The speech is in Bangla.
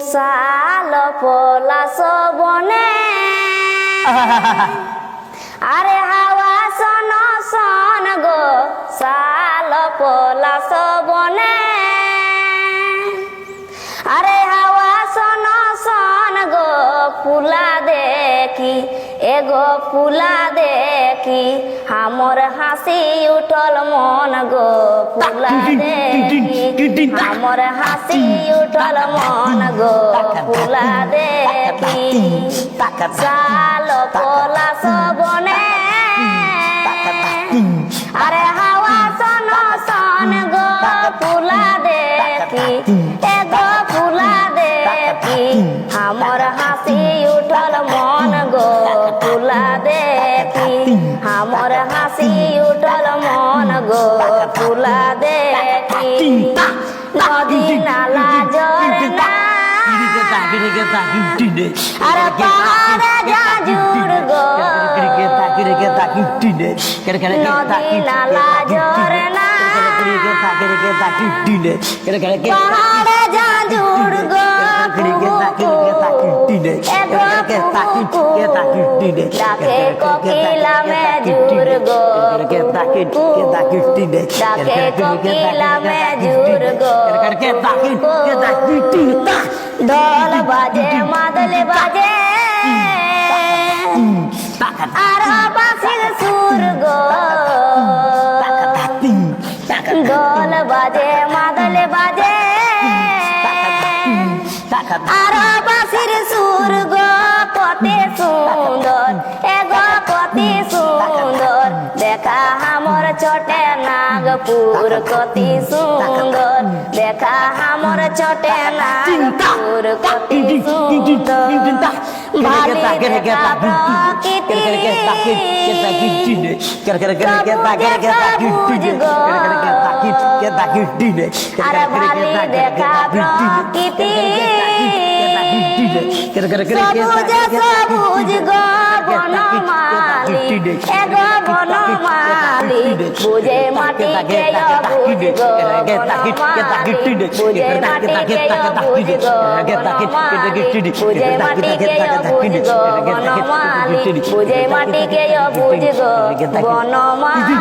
সাল পলাশ বনে আরে হাওয়া সন সন গো সাল পলাশ বনে আরে হাওয়া সন সন গো ফুলা দেখি এগো ফুলা দেখি আমার হাসি উঠল মন গো ফুলা দেখি আমার হাসি উঠল মন গো ফুলা দেখি সাল পলাশ বনে আরে হাওয়া সন সন গো ফুলা দেখি এগো ফুলা দেখি আমার হাসি উঠল মন গো ফুলা দেখি আমার হাসি উঠল মন গো ফুলা দেখি নদী নালা ঝরনা আরে পাহাড়ে জাজুর গো নদী নালা ঝরনা পাহাড়ে জাজুর গো ডাকে কোকিলা মেজুর গো ডাকে কোকিলা মেজুর গো ঢোল বাজে মাদল বাজে আর বাঁশির সুর গো ঢোল বাজে মাদল বাজে আর বাঁশির সুর গো কতে সুন্দর এগো কতি সুন্দর দেখা আমার ছোটে নাগপুর কতি সুন্দর দেখা আমার ছোটে নাগপুর কতি সুন্দর ভালি দেখা প্রকৃতি সবুজ গো আরে ভালি দেখা প্রকৃতি সবুজ সবুজ গো বনমালি এগো বনমালি বুঝে মাটি কে বুঝ গো বনমালি বুঝে মাটি কে বুঝ গো বনমালি বুঝে মাটি কে বুঝ গো বনমালি বুঝে মাটি কে বুঝ গো বনমালি